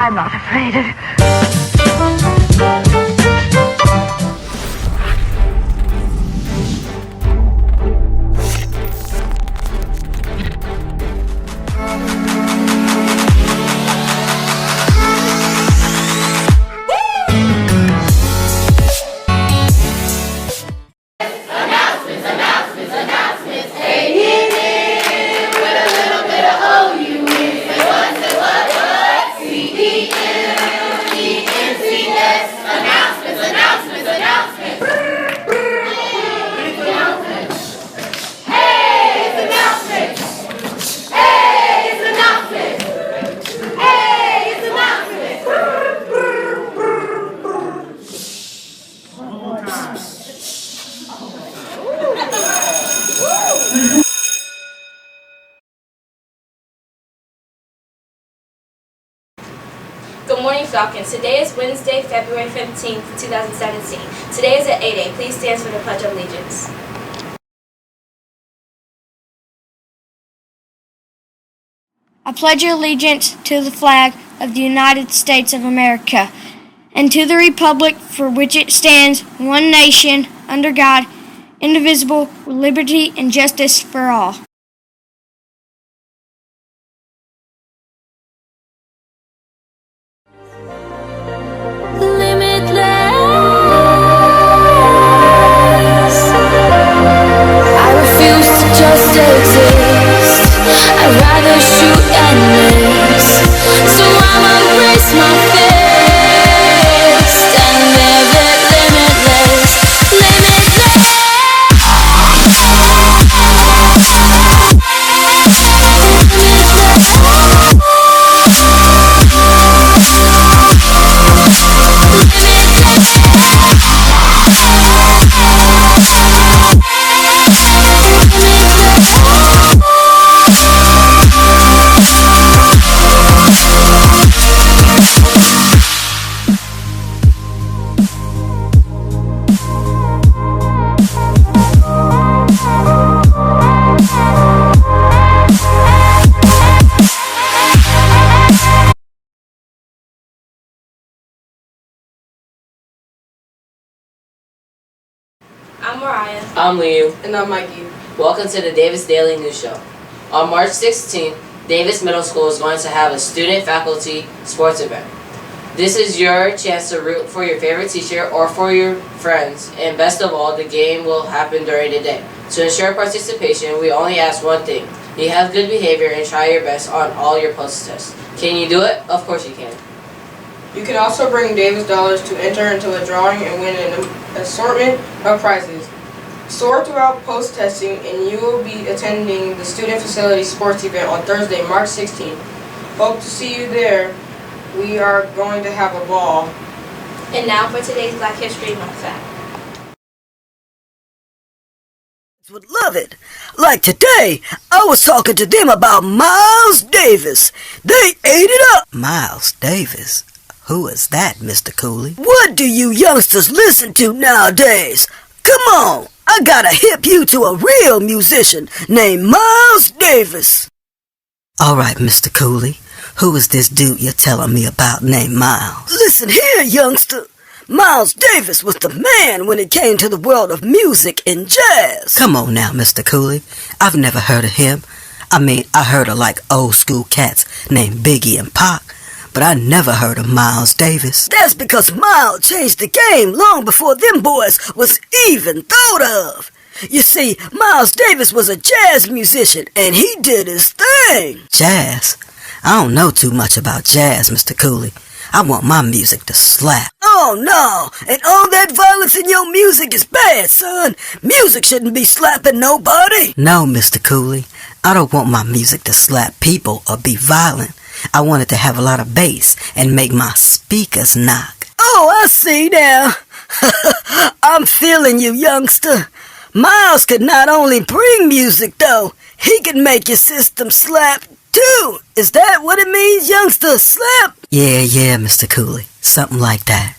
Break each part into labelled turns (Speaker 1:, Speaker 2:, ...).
Speaker 1: I'm not afraid.
Speaker 2: Good morning, Falcons. Today is Wednesday, February 15th, 2017. Today is at 8 a.m. Please stand for the Pledge of Allegiance.
Speaker 3: I pledge allegiance to the flag of the United States of America and to the republic for which it stands, one nation, under God, indivisible, with liberty and justice for all.
Speaker 2: I'm Mariah.
Speaker 4: I'm Liu.
Speaker 5: And I'm Mikey.
Speaker 4: Welcome to the Davis Daily News Show. On March 16th, Davis Middle School is going to have a student-faculty sports event. This is your chance to root for your favorite teacher or for your friends, and best of all, the game will happen during the day. To ensure participation, we only ask one thing. You have good behavior and try your best on all your post-tests. Can you do it? Of course you can.
Speaker 5: You can also bring Davis dollars to enter into a drawing and win an assortment of prizes. Soar throughout post-testing, and you will be attending the Student Facility Sports event on Thursday, March 16th. Hope to see you there. We are going to have a ball.
Speaker 2: And now for today's Black History Month fact.
Speaker 6: Would love it. Like today, I was talking to them about Miles Davis. They ate it up. Miles Davis? Who is that, Mr. Cooley? What do you youngsters listen to nowadays? Come on, I gotta hip you to a real musician named Miles Davis. All right, Mr. Cooley, who is this dude you're telling me about named Miles? Listen here, youngster. Miles Davis was the man when it came to the world of music and jazz. Come on now, Mr. Cooley. I've never heard of him. I mean, I heard of like old school cats named Biggie and Pac, but I never heard of Miles Davis. That's because Miles changed the game long before them boys was even thought of. You see, Miles Davis was a jazz musician, and he did his thing. Jazz? I don't know too much about jazz, Mr. Cooley. I want my music to slap. Oh, no. And all that violence in your music is bad, son. Music shouldn't be slapping nobody. No, Mr. Cooley. I don't want my music to slap people or be violent. I want it to have a lot of bass and make my speakers knock. Oh, I see now. I'm feeling you, youngster. Miles could not only bring music, though. He could make your system slap, too. Is that what it means, youngster? Slap? Yeah, Mr. Cooley. Something like that.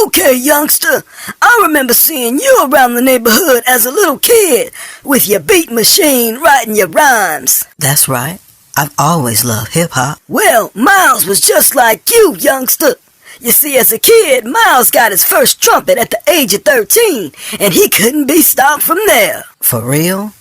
Speaker 6: Okay, youngster. I remember seeing you around the neighborhood as a little kid with your beat machine writing your rhymes. That's right. I've always loved hip-hop. Well, Miles was just like you, youngster. You see, as a kid, Miles got his first trumpet at the age of 13, and he couldn't be stopped from there. For real?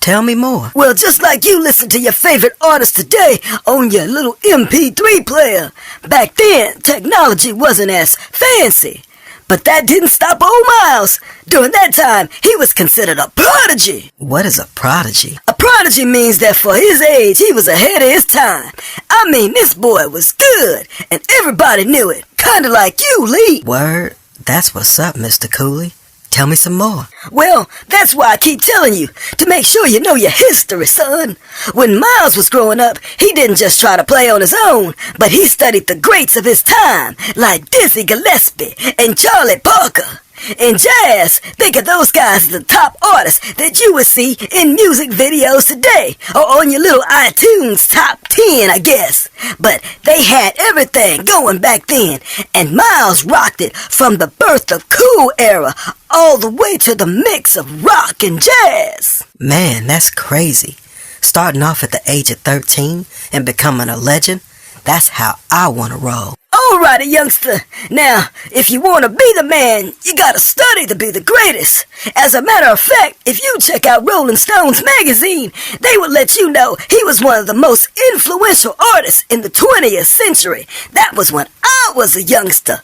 Speaker 6: Tell me more. Well, just like you listen to your favorite artist today on your little MP3 player. Back then, technology wasn't as fancy. But that didn't stop old Miles. During that time, he was considered a prodigy. What is a prodigy? A prodigy means that for his age, he was ahead of his time. I mean, this boy was good, and everybody knew it. Kinda like you, Lee. Word? That's what's up, Mr. Cooley. Tell me some more. Well, that's why I keep telling you, to make sure you know your history, son. When Miles was growing up, he didn't just try to play on his own, but he studied the greats of his time, like Dizzy Gillespie and Charlie Parker. In jazz, think of those guys as the top artists that you would see in music videos today, or on your little iTunes top 10, I guess. But they had everything going back then, and Miles rocked it from the birth of cool era all the way to the mix of rock and jazz. Man, that's crazy. Starting off at the age of 13 and becoming a legend, that's how I want to roll. Alrighty, youngster. Now, if you want to be the man, you gotta study to be the greatest. As a matter of fact, if you check out Rolling Stones magazine, they will let you know he was one of the most influential artists in the 20th century. That was when I was a youngster.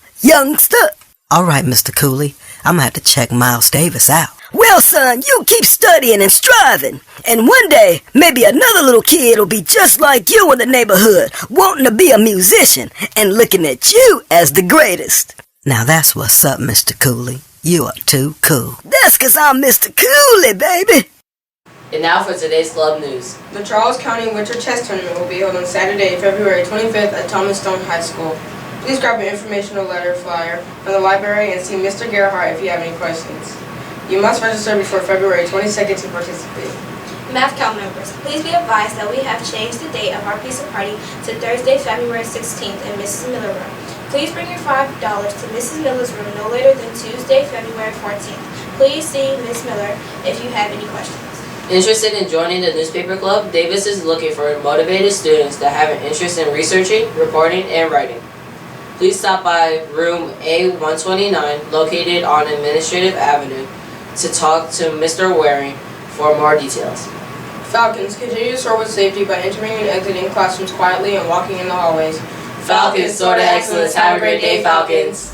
Speaker 6: Alright, Mr. Cooley. I'm gonna have to check Miles Davis out. Well, son, you keep studying and striving. And one day, maybe another little kid will be just like you in the neighborhood, wanting to be a musician and looking at you as the greatest. Now that's what's up, Mr. Cooley. You are too cool. That's 'cause I'm Mr. Cooley, baby.
Speaker 4: And now for today's club news.
Speaker 5: The Charles County Winter Chess Tournament will be held on Saturday, February 25th at Thomas Stone High School. Please grab an informational letter flyer from the library and see Mr. Gerhardt if you have any questions. You must register before February 22nd to participate.
Speaker 2: Math Cal members, please be advised that we have changed the date of our pizza party to Thursday, February 16th in Mrs. Miller room. Please bring your $5 to Mrs. Miller's room no later than Tuesday, February 14th. Please see Ms. Miller if you have any questions.
Speaker 4: Interested in joining the newspaper club? Davis is looking for motivated students that have an interest in researching, reporting, and writing. Please stop by room A129 located on Administrative Avenue to talk to Mr. Waring for more details.
Speaker 5: Falcons, continue to soar with safety by entering and exiting classrooms quietly and walking in the hallways.
Speaker 4: Falcons, soar to excellence. Have a great day, Falcons.